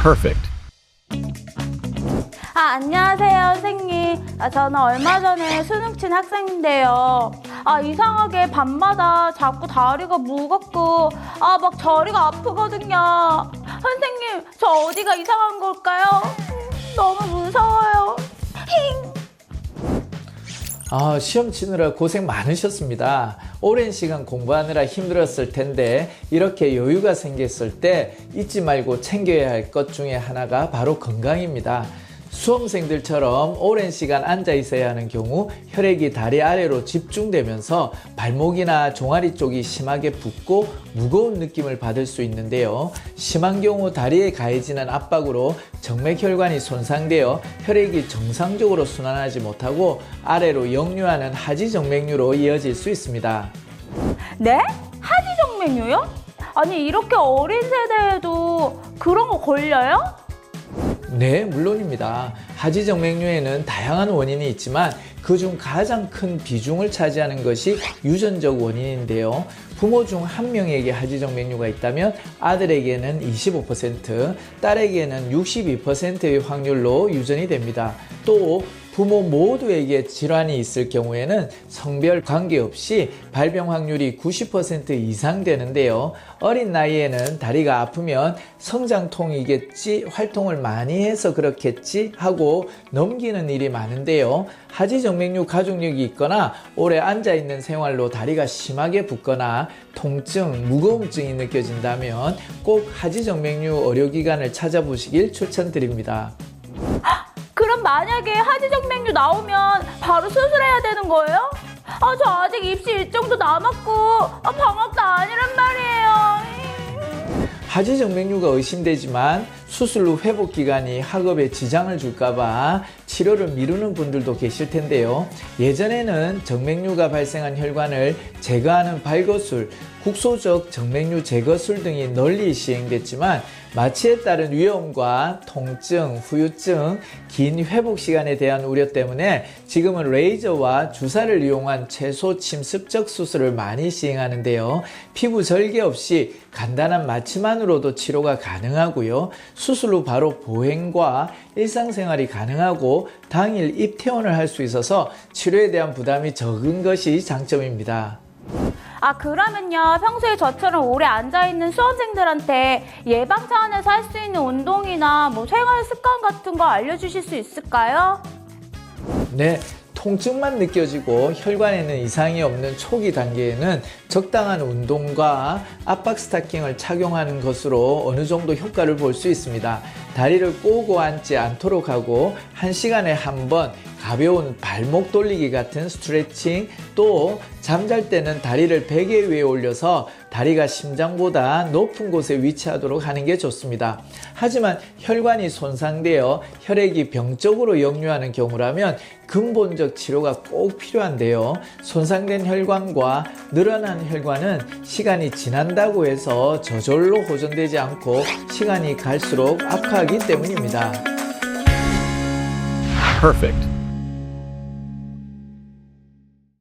Perfect. 안녕하세요, 선생님. 저는 얼마 전에 수능 친 학생인데요. 이상하게 밤마다 자꾸 다리가 무겁고, 막 저리가 아프거든요. 선생님, 저 어디가 이상한 걸까요? 너무 무서워요. 시험 치느라 고생 많으셨습니다. 오랜 시간 공부하느라 힘들었을 텐데 이렇게 여유가 생겼을 때 잊지 말고 챙겨야 할 것 중에 하나가 바로 건강입니다. 수험생들처럼 오랜 시간 앉아 있어야 하는 경우 혈액이 다리 아래로 집중되면서 발목이나 종아리 쪽이 심하게 붓고 무거운 느낌을 받을 수 있는데요. 심한 경우 다리에 가해지는 압박으로 정맥혈관이 손상되어 혈액이 정상적으로 순환하지 못하고 아래로 역류하는 하지정맥류로 이어질 수 있습니다. 네? 하지정맥류요? 아니, 이렇게 어린 세대에도 그런 거 걸려요? 네, 물론입니다. 하지정맥류에는 다양한 원인이 있지만 그중 가장 큰 비중을 차지하는 것이 유전적 원인인데요. 부모 중 한 명에게 하지정맥류가 있다면 아들에게는 25%, 딸에게는 62%의 확률로 유전이 됩니다. 또 부모 모두에게 질환이 있을 경우에는 성별 관계없이 발병 확률이 90% 이상 되는데요. 어린 나이에는 다리가 아프면 성장통이겠지, 활동을 많이 해서 그렇겠지 하고 넘기는 일이 많은데요. 하지정맥류 가족력이 있거나 오래 앉아있는 생활로 다리가 심하게 붓거나 통증, 무거움증이 느껴진다면 꼭 하지정맥류 의료기관을 찾아보시길 추천드립니다. 그럼 만약에 하지정맥류 나오면 바로 수술해야 되는 거예요? 저 아직 입시 일정도 남았고 방학도 아니란 말이에요. 하지정맥류가 의심되지만 수술 후 회복 기간이 학업에 지장을 줄까봐 치료를 미루는 분들도 계실 텐데요. 예전에는 정맥류가 발생한 혈관을 제거하는 발거술, 국소적 정맥류 제거술 등이 널리 시행됐지만 마취에 따른 위험과 통증, 후유증, 긴 회복 시간에 대한 우려 때문에 지금은 레이저와 주사를 이용한 최소 침습적 수술을 많이 시행하는데요. 피부 절개 없이 간단한 마취만으로도 치료가 가능하고요. 수술 후 바로 보행과 일상생활이 가능하고 당일 입퇴원을 할 수 있어서 치료에 대한 부담이 적은 것이 장점입니다. 그러면요, 평소에 저처럼 오래 앉아있는 수험생들한테 예방 차원에서 할 수 있는 운동이나 생활 습관 같은 거 알려주실 수 있을까요? 네. 통증만 느껴지고 혈관에는 이상이 없는 초기 단계에는 적당한 운동과 압박 스타킹을 착용하는 것으로 어느 정도 효과를 볼 수 있습니다. 다리를 꼬고 앉지 않도록 하고 1시간에 한 번 가벼운 발목 돌리기 같은 스트레칭, 또 잠잘 때는 다리를 베개 위에 올려서 다리가 심장보다 높은 곳에 위치하도록 하는 게 좋습니다. 하지만 혈관이 손상되어 혈액이 병적으로 역류하는 경우라면 근본적 치료가 꼭 필요한데요. 손상된 혈관과 늘어난 혈관은 시간이 지난다고 해서 저절로 호전되지 않고 시간이 갈수록 악화하기 때문입니다. Perfect.